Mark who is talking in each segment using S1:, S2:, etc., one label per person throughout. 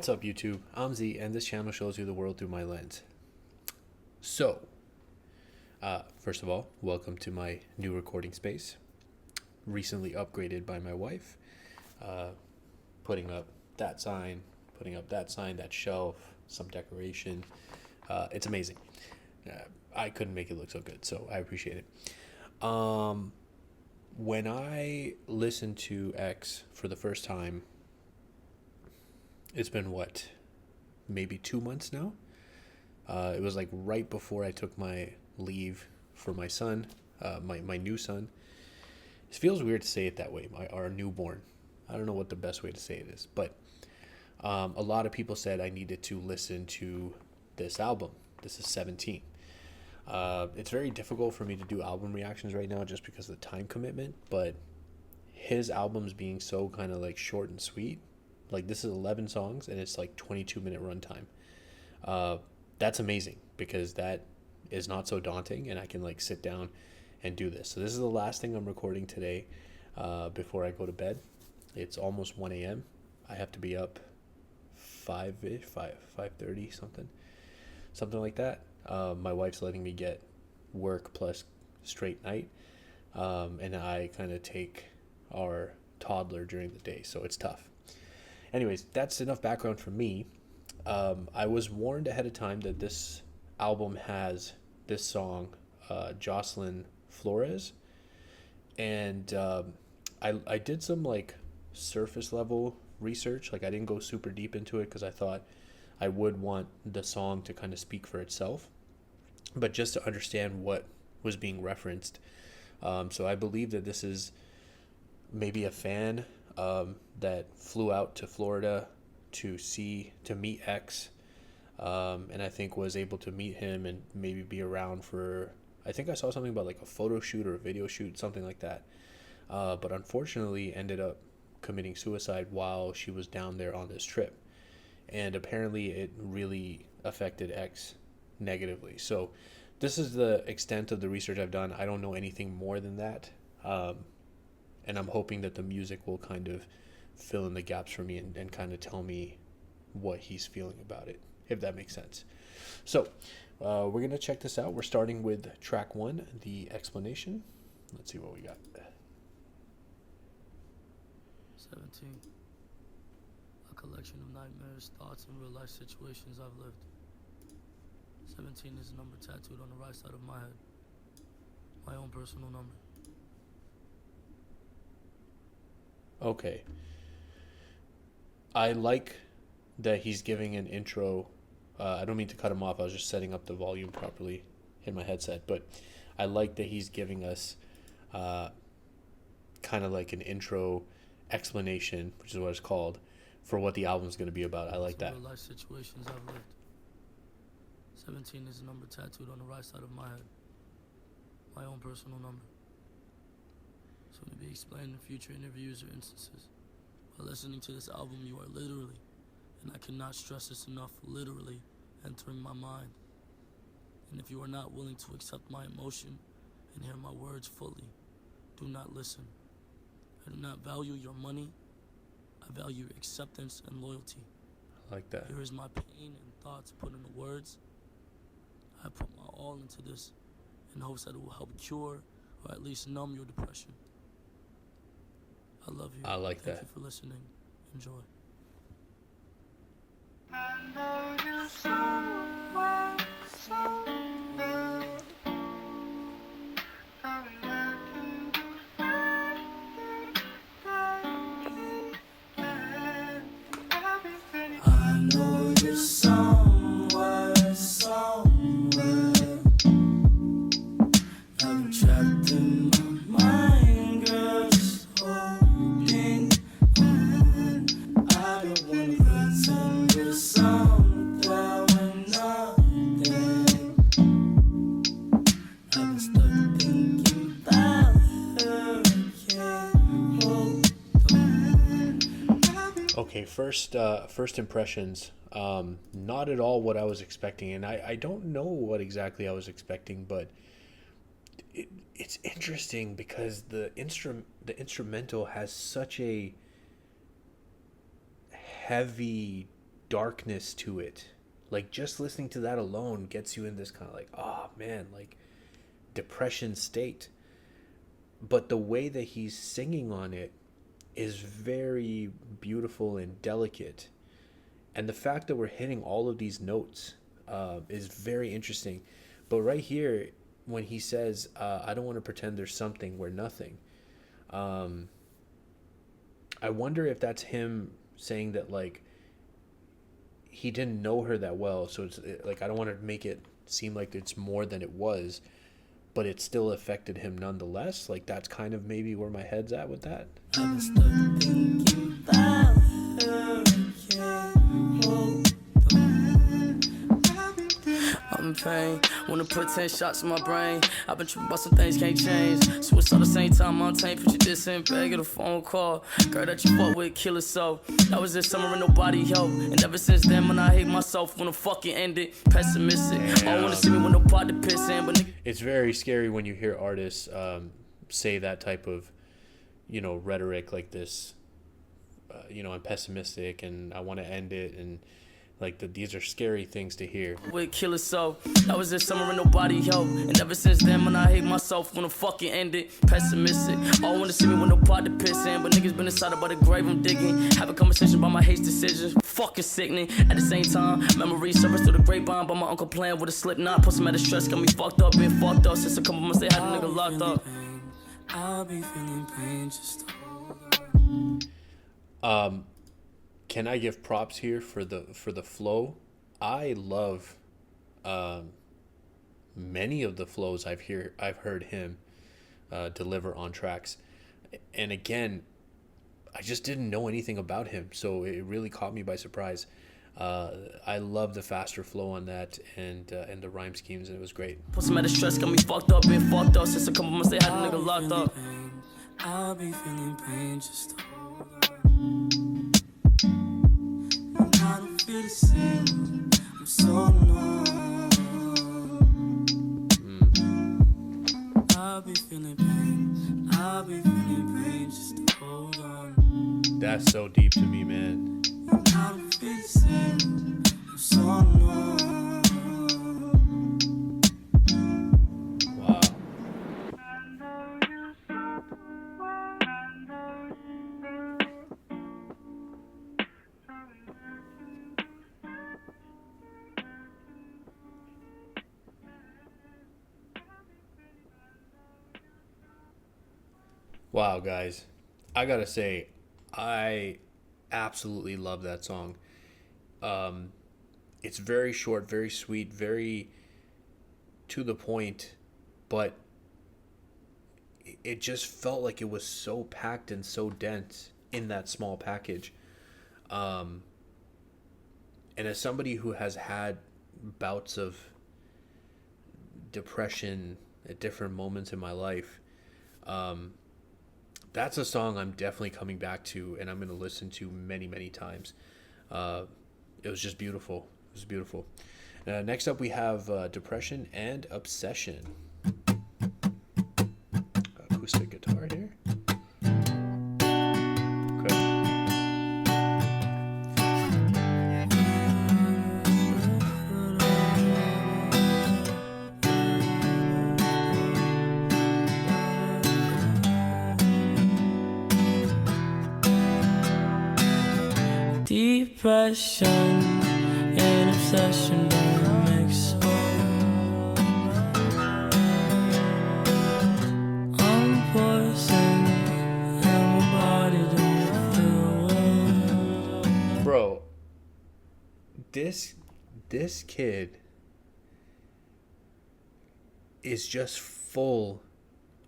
S1: What's up, YouTube? I'm Z, and this channel shows you the world through my lens. So, first of all, welcome to my new recording space. Recently upgraded by my wife. Putting up that sign, that shelf, some decoration. It's amazing. I couldn't make it look so good, so I appreciate it. When I listened to X for the first time, it's been maybe 2 months now. It was like right before I took my leave for my son, my new son. It feels weird to say it that way, our newborn. I don't know what the best way to say it is, but a lot of people said I needed to listen to this album. This is 17. It's very difficult for me to do album reactions right now just because of the time commitment, but his albums being so kind of like short and sweet, like this is 11 songs and it's like 22-minute runtime. That's amazing because that is not so daunting and I can like sit down and do this. So this is the last thing I'm recording today before I go to bed. It's almost 1 a.m. I have to be up 5:30, something like that. My wife's letting me get work plus straight night, and I kind of take our toddler during the day, so it's tough. Anyways, that's enough background for me. I was warned ahead of time that this album has this song, Jocelyn Flores, and I did some like surface level research. Like I didn't go super deep into it because I thought I would want the song to kind of speak for itself, but just to understand what was being referenced. So I believe that this is maybe a fan that flew out to Florida to meet X, and I think was able to meet him and maybe be around for, I think I saw something about like a photo shoot or a video shoot, something like that. But unfortunately ended up committing suicide while she was down there on this trip. And apparently it really affected X negatively. So this is the extent of the research I've done. I don't know anything more than that. And I'm hoping that the music will kind of fill in the gaps for me and kind of tell me what he's feeling about it, if that makes sense. So we're going to check this out. We're starting with track 1, The Explanation. Let's see what we got.
S2: 17. A collection of nightmares, thoughts, and real-life situations I've lived. 17 is a number tattooed on the right side of my head. My own personal number.
S1: Okay. I like that he's giving an intro. I don't mean to cut him off. I was just setting up the volume properly in my headset. But I like that he's giving us kind of like an intro explanation, which is what it's called, for what the album's going to be about. I like that.
S2: Real life situations I've lived. 17 is a number tattooed on the right side of my head. My own personal number. So to be explained in future interviews or instances. By listening to this album, you are literally, and I cannot stress this enough, literally entering my mind. And if you are not willing to accept my emotion and hear my words fully, do not listen. I do not value your money. I value your acceptance and loyalty.
S1: I like that.
S2: Here is my pain and thoughts put into words. I put my all into this in hopes that it will help cure or at least numb your depression. I love you.
S1: I like that.
S2: Thank you for listening. Enjoy.
S3: I know you so well, so well. I know you somewhere, somewhere. I've been trapped in my mind, girl, just holding on. I don't wanna pretend you're something when nothing. I've been stuck thinking about her, can't hold on.
S1: Okay, first impressions. Not at all what I was expecting, and I don't know what exactly I was expecting, but it's interesting because the instrumental has such a heavy darkness to it. Like, just listening to that alone gets you in this kind of like, oh man, like depression state. But the way that he's singing on it is very beautiful and delicate. And the fact that we're hitting all of these notes is very interesting. But right here, when he says, I don't want to pretend there's something where nothing, I wonder if that's him saying that, like, he didn't know her that well. So it's like, I don't want to make it seem like it's more than it was, but it still affected him nonetheless. Like, that's kind of maybe where my head's at with that.
S3: I've been stuck thinking about her, can't hold on.
S2: I'm in pain, wanna put 10 shots in my brain. I've been tripping about some things can't change. Suicide the same time I'm tame. Put your diss in bag of a phone call. Girl that you fuck with, kill it so. That was this summer and nobody helped. And ever since then, when I hate myself, when the fucking ended, pessimistic. I don't wanna see me with no pot to piss in, but nigga.
S1: It's very scary when you hear artists say that type of, rhetoric like this. I'm pessimistic and I want to end it, and like these are scary things to hear.
S2: With killer so that was this summer and nobody helped. And ever since then, when I hate myself, when the fucking ended, pessimistic. All wanna see me with no pot to piss in, but niggas been inside about the grave I'm digging. Have a conversation about my hate decisions, fucking sickening. At the same time, memories surface through the grapevine. But my uncle playing with a slip knot, put some out of stress, got me fucked up, been fucked up since a couple months they had a nigga locked up.
S3: I'll be feeling pain, just hold on.
S1: Can I give props here for the flow? I love many of the flows I've heard him deliver on tracks, and again, I just didn't know anything about him, so it really caught me by surprise. I love the faster flow on that and the rhyme schemes, and it was great.
S2: Put some out of stress, got me fucked up, been fucked up since a couple months they had a nigga locked up.
S3: I'll be feeling pain, just hold on. And I don't feel the same, I'm so numb. I'll be feeling pain, I'll be feeling pain, just hold on.
S1: That's so deep to me, man.
S3: And I don't feel the same, I'm so numb.
S1: Wow. Wow, guys. I gotta say, I absolutely love that song. It's very short, very sweet, very to the point, but it just felt like it was so packed and so dense in that small package. And as somebody who has had bouts of depression at different moments in my life, that's a song I'm definitely coming back to, and I'm going to listen to many, many times. It was just beautiful. It was beautiful. Next up, we have Depression and Obsession. Acoustic guitar here. Okay.
S3: Depression and obsession don't mix well. I'm poison and my body don't feel well.
S1: Bro, this kid is just full.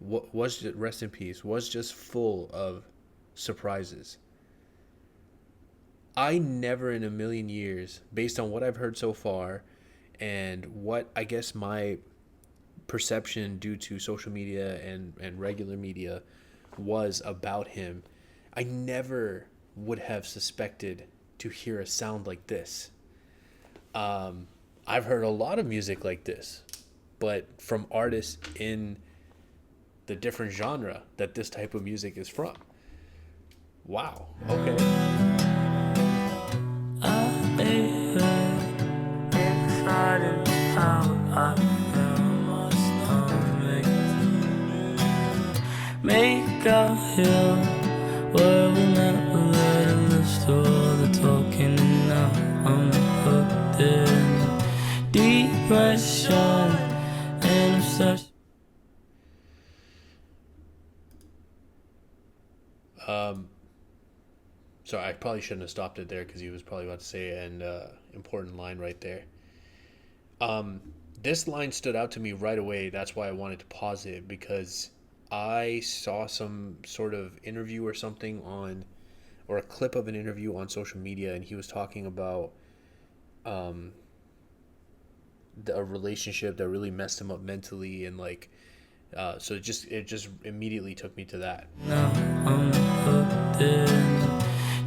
S1: Rest in peace. Was just full of surprises. I never in a million years, based on what I've heard so far and what I guess my perception due to social media and regular media was about him, I never would have suspected to hear a sound like this. I've heard a lot of music like this, but from artists in the different genre that this type of music is from. Wow. Okay.
S3: inside and out, I feel my stomach. Make out here where we never let it loose to all the talking, and now I'm hooked in depression and obsession.
S1: So I probably shouldn't have stopped it there because he was probably about to say an important line right there. This line stood out to me right away. That's why I wanted to pause it, because I saw some sort of interview or something or a clip of an interview on social media, and he was talking about a relationship that really messed him up mentally, and like, so it just immediately took me to that.
S3: Now I'm hooked in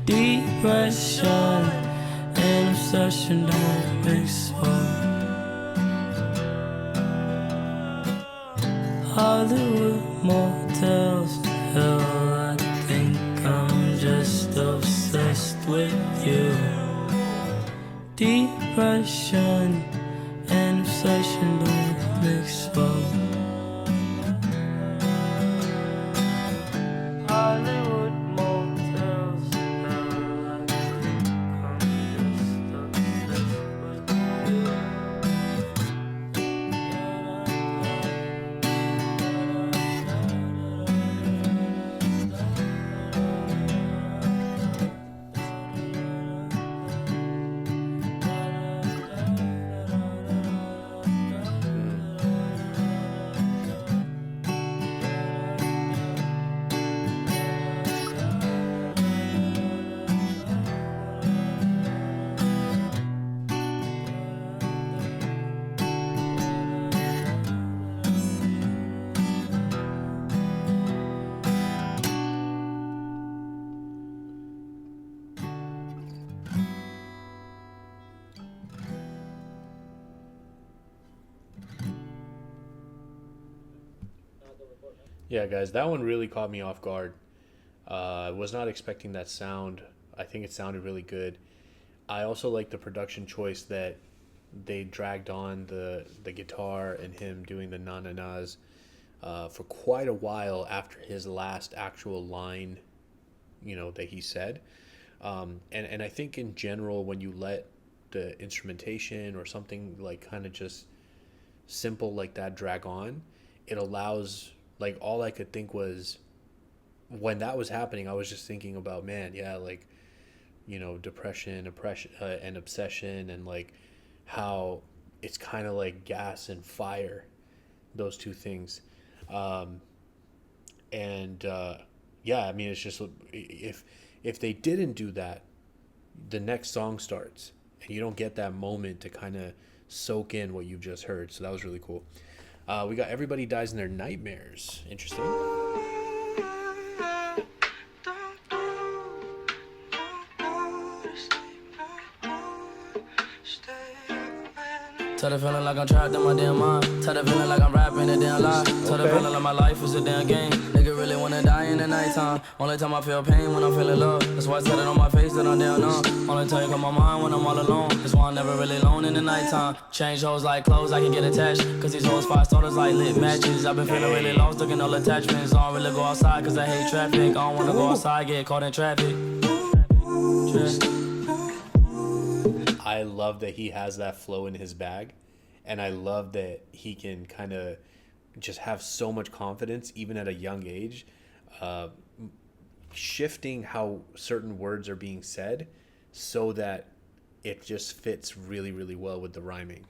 S3: depression and obsession don't mix up. Hollywood motels, hell, I think I'm just obsessed with you. Depression and obsession don't mix up. Hollywood motels, hell, I think I'm just obsessed with you.
S1: Yeah, guys, that one really caught me off guard. I was not expecting that sound. I think it sounded really good. I also like the production choice that they dragged on the guitar and him doing the na-na-nas for quite a while after his last actual line, that he said. And I think in general, when you let the instrumentation or something like kind of just simple like that drag on, it allows, like, all I could think was, when that was happening, I was just thinking about, man, yeah, like, depression, oppression, and obsession, and like how it's kind of like gas and fire, those two things. Yeah, I mean, it's just, if they didn't do that, the next song starts and you don't get that moment to kind of soak in what you've just heard. So that was really cool. We got Everybody Dies in Their Nightmares. Interesting.
S3: Tell the feeling like I'm trapped in my damn mind. Tell the feeling like I'm rapping a damn lie. Tell the feeling like my life is a damn game. Nigga really wanna die in the nighttime. Only time I feel pain when I'm feeling love. That's why I said it on my face that I'm down numb. Only time you come my mind when I'm all alone. That's why I'm never really alone in the nighttime. Change hoes like clothes, I can get attached. Cause these hoes 5 starters like lit matches. I've been feeling really lost, looking all attachments. I don't really go outside cause I hate traffic. I don't wanna go outside, get caught in traffic.
S1: I love that he has that flow in his bag, and I love that he can kind of just have so much confidence even at a young age, shifting how certain words are being said so that it just fits really, really well with the rhyming.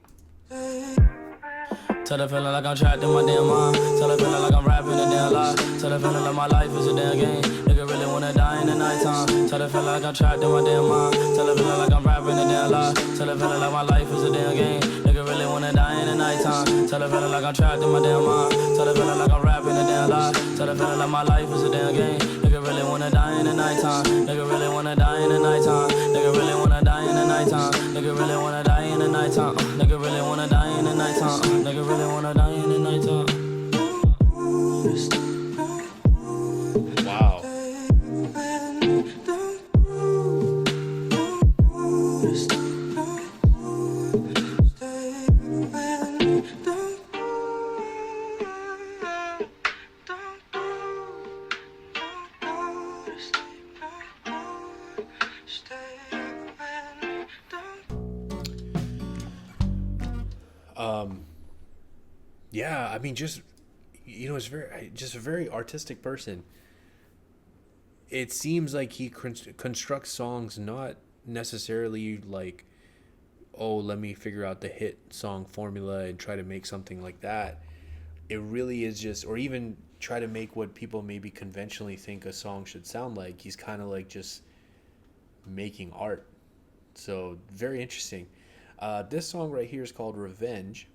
S3: Tell the feeling like I'm trapped in my damn mind. Tell the feeling like I'm rapping a damn lie. Tell the feeling like my life is a damn game. Nigga really wanna die in the nighttime. Tell the feeling like I'm trapped in my damn mind. Tell the feeling like I'm rapping a damn lie. Tell the feeling like my life is a damn game. Nigga really wanna die in the nighttime. Tell the feeling like I'm trapped in my damn mind. Tell the feeling like I'm rapping a damn lie. Tell the feeling like my life is a damn game. Nigga really wanna die in the nighttime. Nigga really wanna die in the nighttime. Nigga really wanna die in the nighttime. Nigga really wanna die in the nighttime. Nigga really wanna die in the nighttime. Nigga really wanna die in the nighttime.
S1: Wow. Yeah, I mean, just it's very just a very artistic person. It seems like he constructs songs not necessarily like, oh, let me figure out the hit song formula and try to make something like that. It really is just, or even try to make what people maybe conventionally think a song should sound like. He's kind of like just making art. So very interesting. This song right here is called Revenge.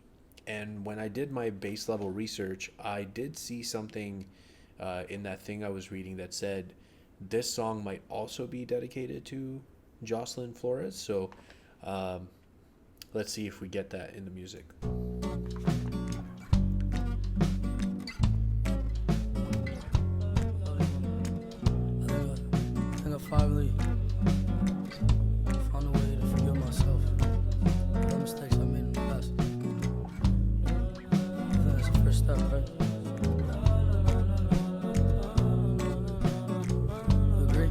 S1: And when I did my base level research, I did see something in that thing I was reading that said this song might also be dedicated to Jocelyn Flores. So um, let's see if we get that in the music.
S2: I think I finally found a way to forgive myself for the mistakes I made in the past. I think that's the first step, right? You agree?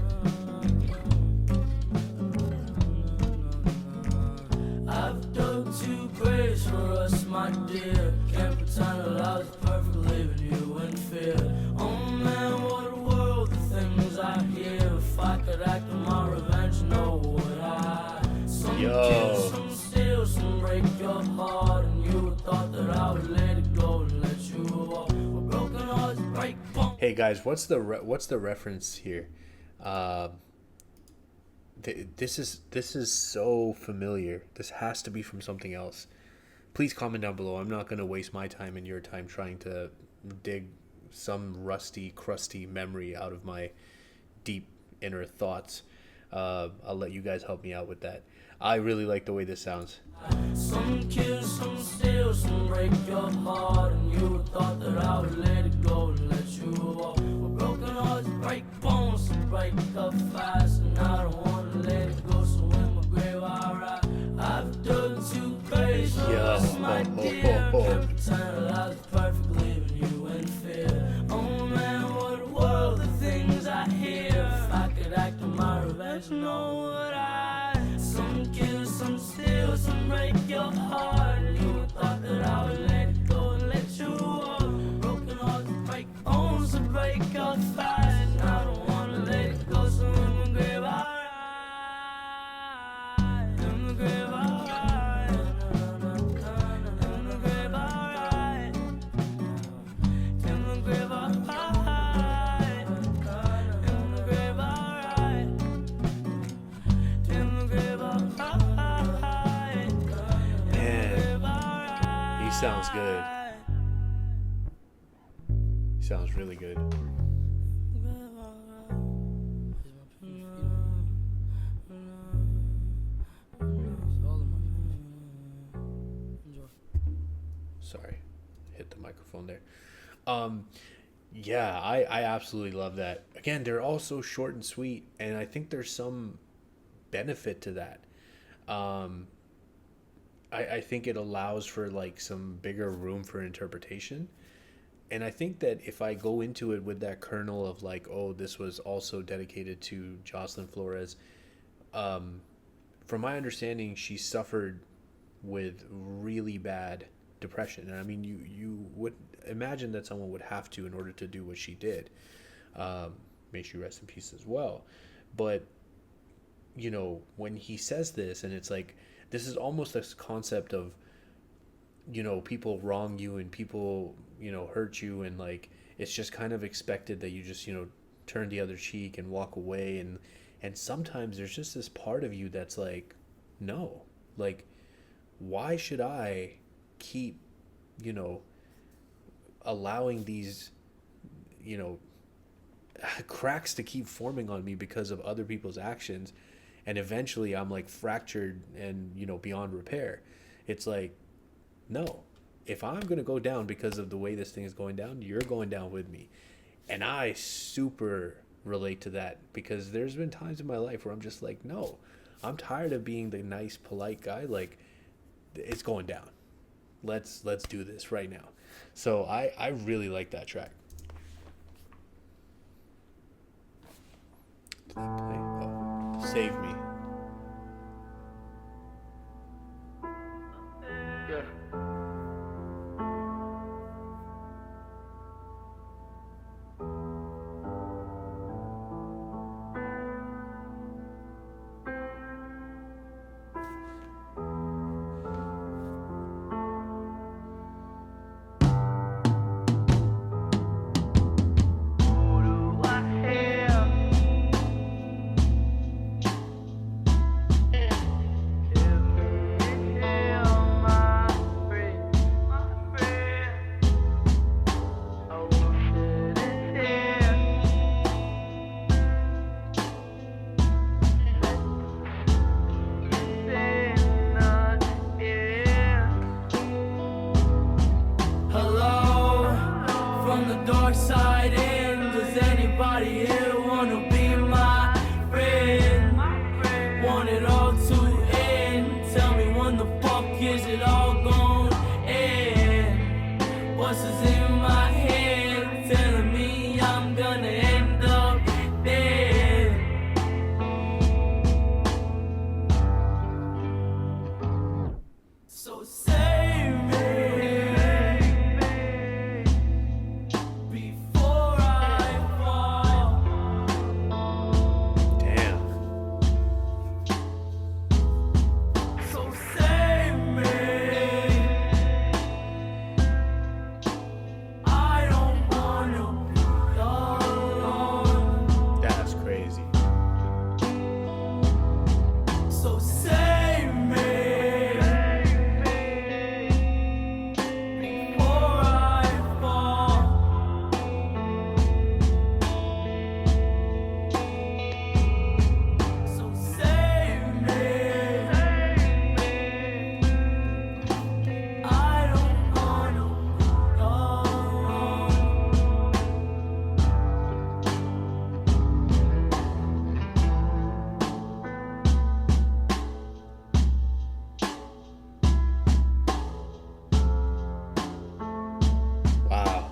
S2: I've dug two graves for us, my dear. Can't pretend that I was perfect, leaving you in fear. Oh man, what a world, the things I hear. If I could act on my revenge, no would I? Some kill, some steal, some break your heart, and you would thought that I would let it go and let you walk. Well, broken hearts break bones.
S1: Hey guys, what's the reference here? This is so familiar. This has to be from something else. Please comment down below. I'm not going to waste my time and your time trying to dig some rusty, crusty memory out of my deep inner thoughts. I'll let you guys help me out with that. I really like the way this sounds.
S2: Some kill, some steal, some break your heart, and you thought that I would let it go and let you walk. Well, broken hearts break bones, some break up fast, and I don't want to let it go, so in my grave I ride. I've dug two graves for us, my dear. Can't pretend that I was perfect, leaving you in fear. Oh man, what a world, the things I hear. If I could act on my revenge, no would I? Some kill, some steal, some break your heart, and you thought that I would let it go and let you walk. Broken hearts break bones, and break up fast, and I don't wanna let it go, so in my grave I ride. In the grave I ride. In the grave I ride. In the grave I ride. In the grave I ride. In the grave I ride.
S1: Man, he sounds good. He sounds really good. Sorry, hit the microphone there. Yeah, I absolutely love that. Again, they're all so short and sweet, and I think there's some benefit to that. Um, I think it allows for like some bigger room for interpretation. And I think that if I go into it with that kernel of like, oh, this was also dedicated to Jocelyn Flores, um, from my understanding, she suffered with really bad depression. And I mean, you would imagine that someone would have to in order to do what she did. May she rest in peace as well. But when he says this, and it's like, this is almost this concept of, people wrong you and people, hurt you, and like, it's just kind of expected that you just, turn the other cheek and walk away. And sometimes there's just this part of you that's like, no, like, why should I keep, allowing these, cracks to keep forming on me because of other people's actions, and eventually I'm like fractured and beyond repair. It's like, no, if I'm gonna go down because of the way this thing is going down, you're going down with me. And I super relate to that, because there's been times in my life where I'm just like, no, I'm tired of being the nice, polite guy. Like, it's going down. Let's do this right now. So I really like that track. Oh, Save Me.
S2: Yeah.
S3: dark side in. Does anybody here wanna be my friend? Want it all to end. Tell me when the fuck is it all gonna end? What's in my head telling me I'm gonna end up dead? So save me before I fall.
S1: Damn.
S3: So save me. I don't wanna be alone.
S1: That's crazy.
S3: So save me before I fall. So save me. I don't wanna be alone.
S1: Wow.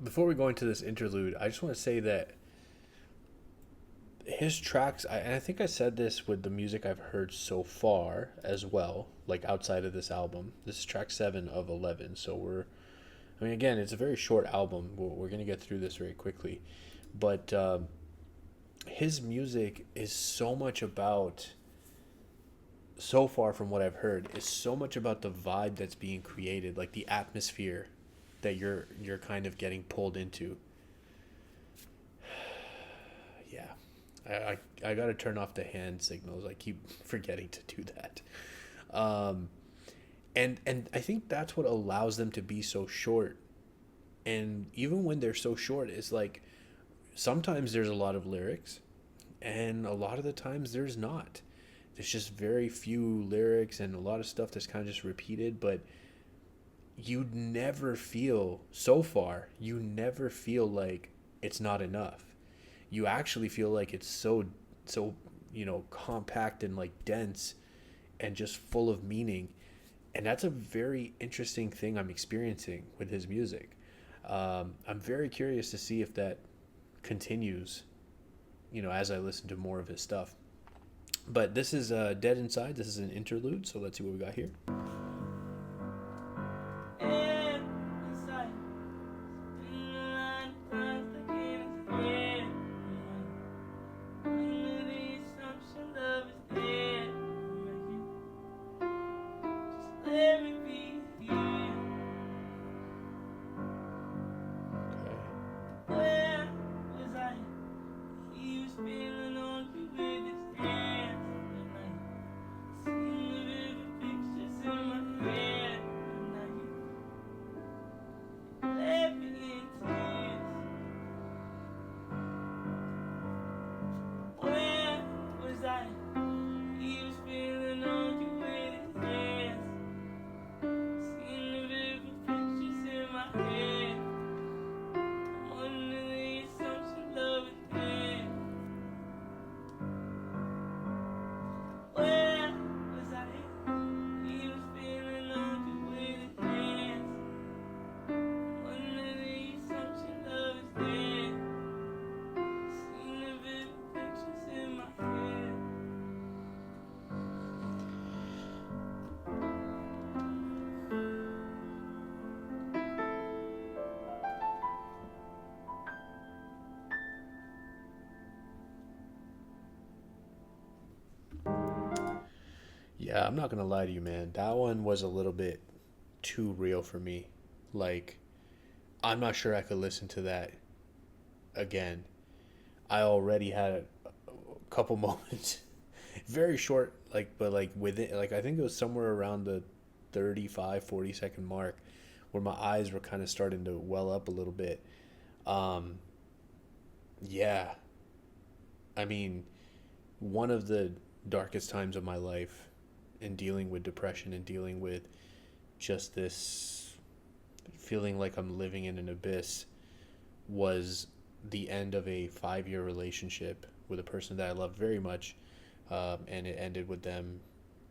S1: Before we go into this interlude, I just want to say that his tracks, and I think I said this with the music I've heard so far as well, like outside of this album. This is track 7 of 11, so I mean, again, it's a very short album. We're going to get through this very quickly. But his music is so much about, so far from what I've heard, is so much about the vibe that's being created, like the atmosphere that you're kind of getting pulled into. Yeah. I got to turn off the hand signals. I keep forgetting to do that. And I think that's what allows them to be so short. And even when they're so short, it's like sometimes there's a lot of lyrics and a lot of the times there's not. There's just very few lyrics and a lot of stuff that's kind of just repeated, but you never feel, so far, you never feel like it's not enough. You actually feel like it's so compact and like dense and just full of meaning. And that's a very interesting thing I'm experiencing with his music. I'm very curious to see if that continues, as I listen to more of his stuff. But this is Dead Inside. This is an interlude, so let's see what we got here. Yeah, I'm not gonna lie to you, man. That one was a little bit too real for me. Like, I'm not sure I could listen to that again. I already had a couple moments, very short, but within, I think it was somewhere around the 35, 40 second mark where my eyes were kind of starting to well up a little bit. Yeah, I mean, one of the darkest times of my life in dealing with depression and dealing with just this feeling like I'm living in an abyss was the end of a 5-year relationship with a person that I loved very much. And it ended with them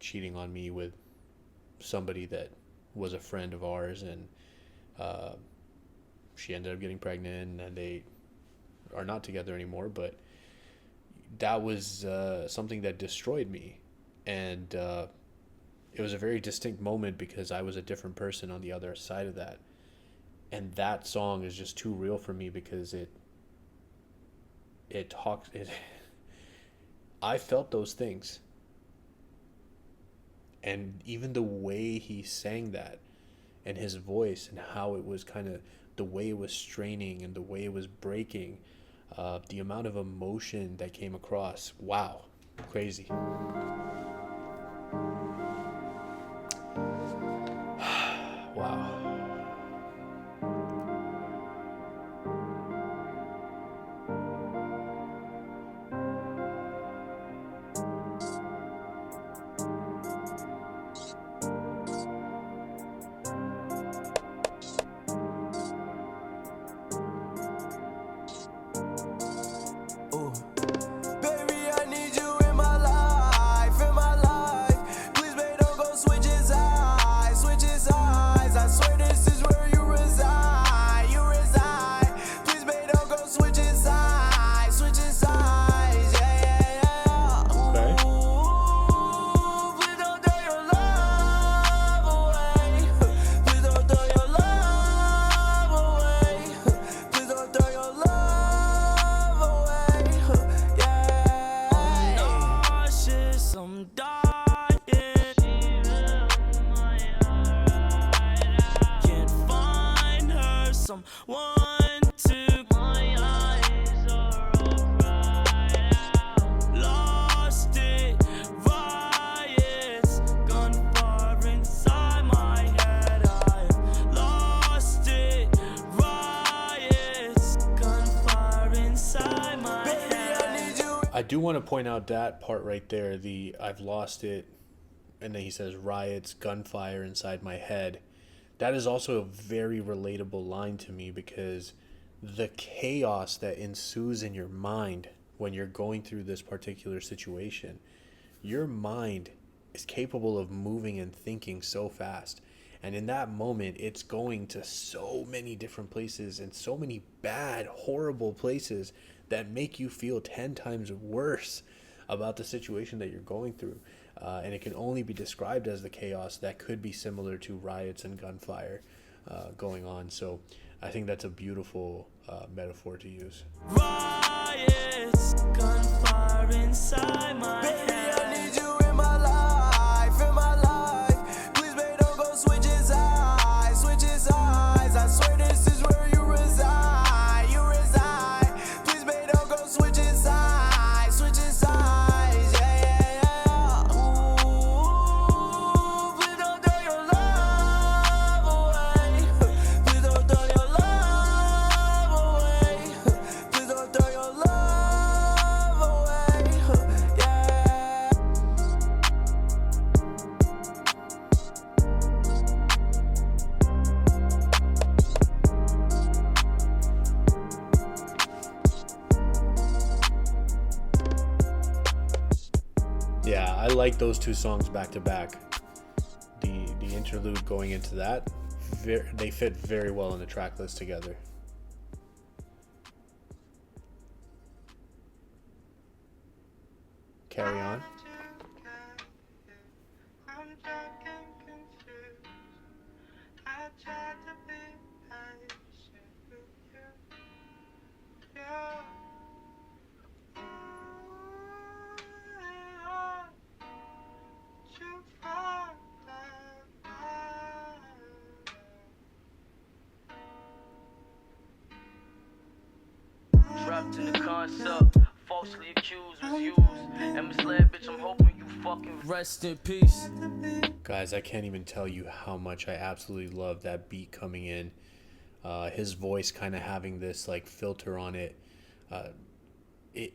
S1: cheating on me with somebody that was a friend of ours, and she ended up getting pregnant, and they are not together anymore. But that was something that destroyed me, and it was a very distinct moment because I was a different person on the other side of that. And that song is just too real for me because I felt those things. And even the way he sang that, and his voice, and how it was kind of the way it was straining and the way it was breaking, the amount of emotion that came across, wow, crazy. Wow. I do want to point out that part right there, the I've lost it, and then he says riots, gunfire inside my head. That is also a very relatable line to me because the chaos that ensues in your mind when you're going through this particular situation, your mind is capable of moving and thinking so fast. And in that moment, it's going to so many different places and so many bad, horrible places that make you feel 10 times worse about the situation that you're going through. And it can only be described as the chaos that could be similar to riots and gunfire going on. So I think that's a beautiful metaphor to use.
S3: Riots, gunfire inside my head. Baby, I need you in my life, in my life. Please, babe, don't go switch his eyes, switch his eyes. I swear this is where you reside, you reside. Please, babe, don't go switch his eyes, switch his eyes. Yeah, yeah, yeah. Ooh, please don't throw your love away. Please don't throw your love away. Please don't throw your love away. Yeah.
S1: Yeah, I like those two songs back to back. The interlude going into that, they fit very well in the track list together. Carry on.
S4: I'm drunk and confused. I tried to be patient with you. Yeah. You found
S3: Trapped in the concept, falsely accused, was used, and misled, bitch, I'm hoping you fucking rest in peace.
S1: Guys, I can't even tell you how much I absolutely love that beat coming in. His voice kind of having this like filter on it. It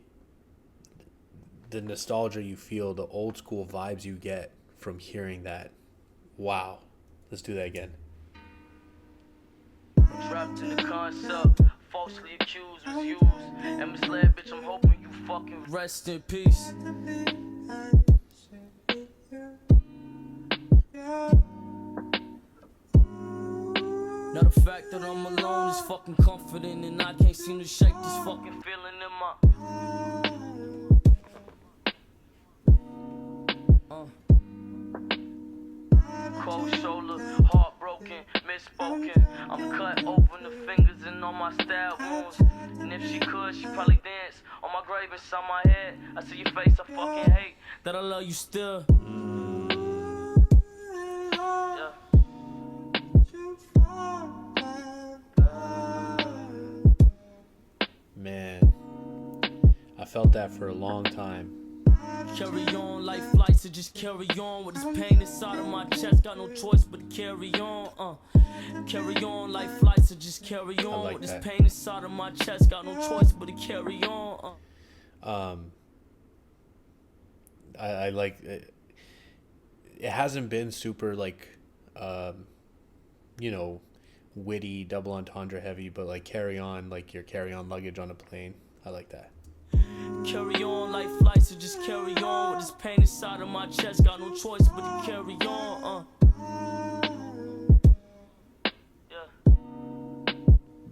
S1: the nostalgia you feel, the old school vibes you get from hearing that. Wow. Let's do that again.
S3: Trapped in the concept, falsely accused, was used, and misled, bitch. I'm hoping you fucking rest in peace. Now the fact that I'm alone is fucking confident, and I can't seem to shake this fucking feeling in my. Cold shoulder, heartbroken, misspoken. I'm cut open the fingers and on my stab wounds. And if she could, she'd probably dance on my grave inside my head. I see your face, I fucking hate that I love you still. Yeah.
S1: Man, I felt that for a long time.
S3: Carry on, life flights to just carry on with this pain inside of my chest. Got no choice but to carry on. Carry on, life flights to just carry on
S1: like
S3: with this
S1: that.
S3: pain inside of my chest. Got no choice but to carry on.
S1: I like it. It hasn't been super like, witty, double entendre heavy, but like carry on, like your carry on luggage on a plane. I like that.
S3: Carry on, life flights to just carry on with this pain inside of my chest. Got no choice but to carry on. Yeah.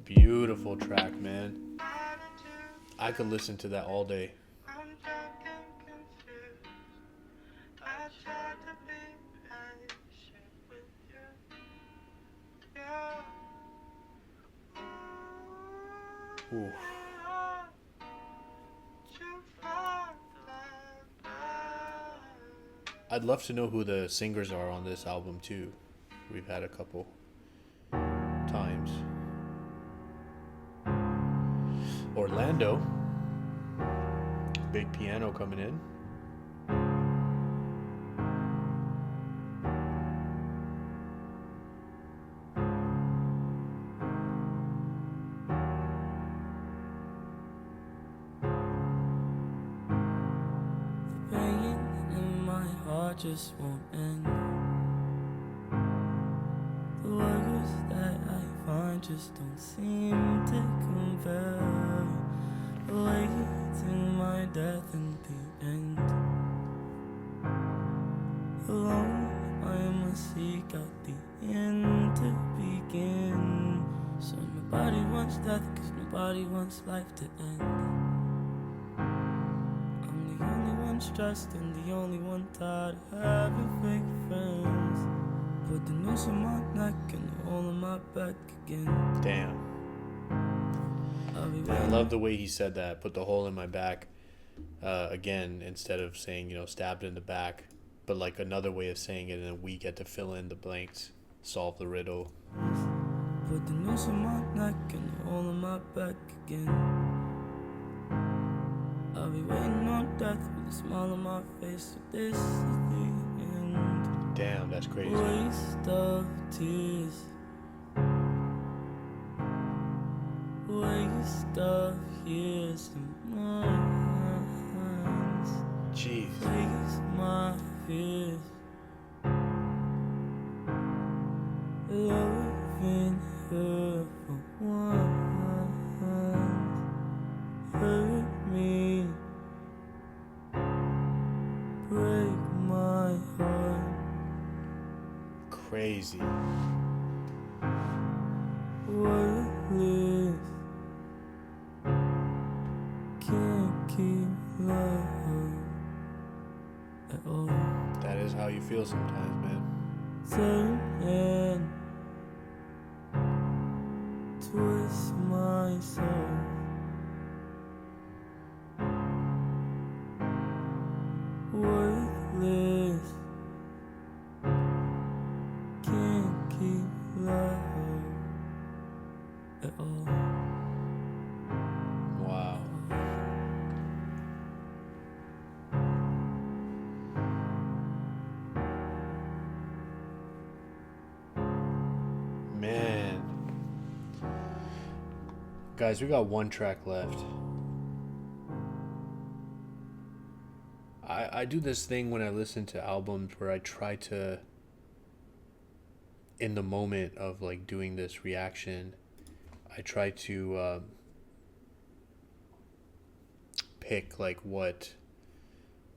S1: Beautiful track, man. I could listen to that all day.
S4: I'm drunk and confused. I tried to be patient with you. Yeah.
S1: Ooh. I'd love to know who the singers are on this album too. We've had a couple times. Orlando. Big piano coming in.
S3: Just won't end. The words that I find just don't seem to compare. Awaiting my death in the end. Alone I must seek out the end to begin. So nobody wants death, cause nobody wants life to end. Stressed and the only one tired of having fake friends. Put the noose on my neck and the hole in my back again.
S1: Damn. I love the way he said that. Put the hole in my back again, instead of saying, stabbed in the back. But like another way of saying it, and then we get to fill in the blanks, solve the riddle.
S3: Put the noose on my neck and the hole in my back again. I'll be waiting on death with a smile on my face. So this is the end.
S1: Damn, that's crazy.
S3: Waste of tears. Waste of years in my hands.
S1: Jeez.
S3: Face my fears. Loving her for once hurt me. Break my heart.
S1: Crazy.
S3: Worthless. Can't keep love at all.
S1: That is how you feel sometimes, man.
S3: Turn and twist my soul. Worthless. Can't keep love at all.
S1: Wow. man. Guys, we got one track left. I do this thing when I listen to albums where I try to, in the moment of like doing this reaction, I try to pick like what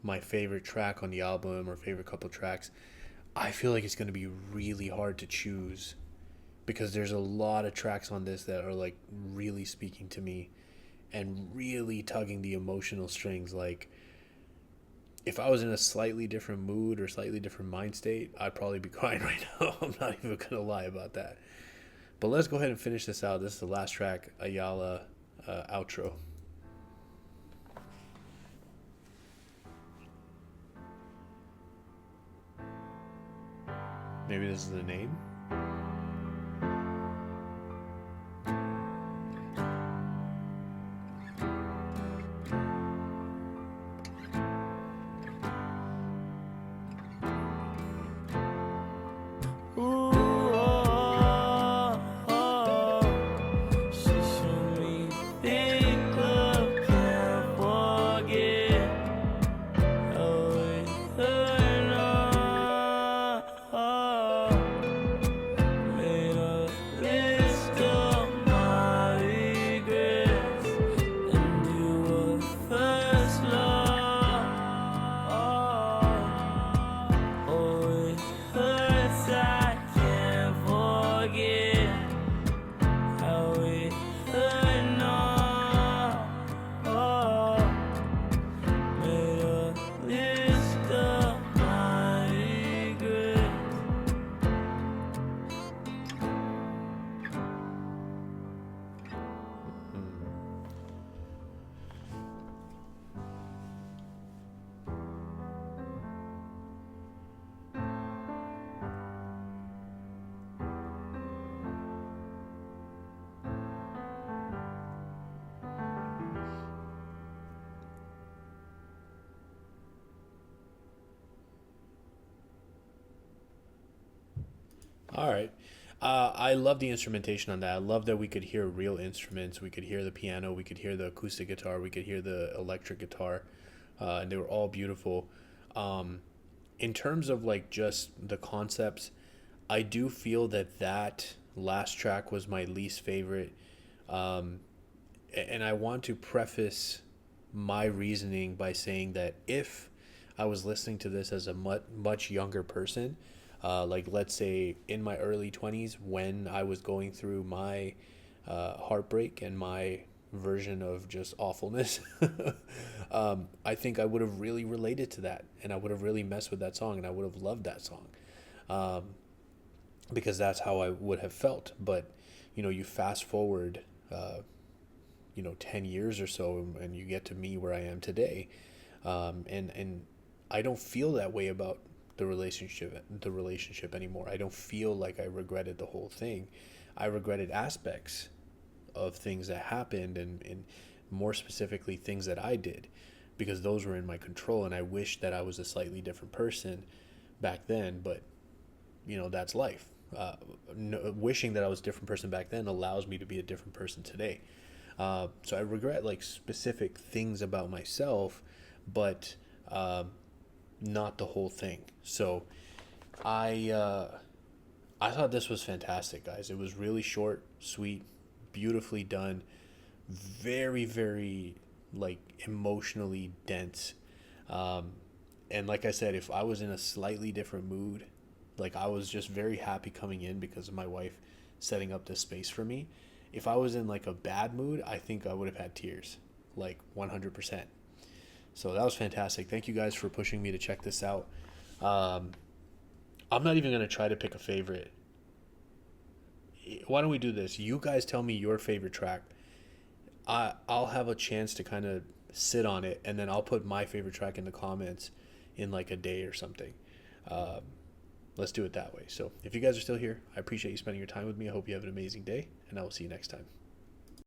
S1: my favorite track on the album or favorite couple tracks. I feel like it's going to be really hard to choose because there's a lot of tracks on this that are like really speaking to me and really tugging the emotional strings. Like, if I was in a slightly different mood or slightly different mind state, I'd probably be crying right now. I'm not even going to lie about that. But let's go ahead and finish this out. This is the last track, Ayala outro. Maybe this is the name? All right. I love the instrumentation on that. I love that we could hear real instruments. We could hear the piano. We could hear the acoustic guitar. We could hear the electric guitar. And they were all beautiful. In terms of like just the concepts, I do feel that that last track was my least favorite. And I want to preface my reasoning by saying that if I was listening to this as a much younger person, like let's say in my early 20s when I was going through my heartbreak and my version of just awfulness, I think I would have really related to that and I would have really messed with that song and I would have loved that song, because that's how I would have felt. But you fast forward 10 years or so and you get to me where I am today, and I don't feel that way about the relationship anymore. I don't feel like I regretted the whole thing. I regretted aspects of things that happened and more specifically things that I did, because those were in my control and I wish that I was a slightly different person back then. But that's life. Wishing that I was a different person back then allows me to be a different person today. So I regret like specific things about myself, but not the whole thing. So I thought this was fantastic, guys. It was really short, sweet, beautifully done, very, very like emotionally dense. And like I said, if I was in a slightly different mood, like I was just very happy coming in because of my wife setting up this space for me. If I was in like a bad mood, I think I would have had tears, like 100%. So that was fantastic. Thank you guys for pushing me to check this out. I'm not even going to try to pick a favorite. Why don't we do this? You guys tell me your favorite track. I'll have a chance to kind of sit on it, and then I'll put my favorite track in the comments in like a day or something. Let's do it that way. So if you guys are still here, I appreciate you spending your time with me. I hope you have an amazing day, and I will see you next time.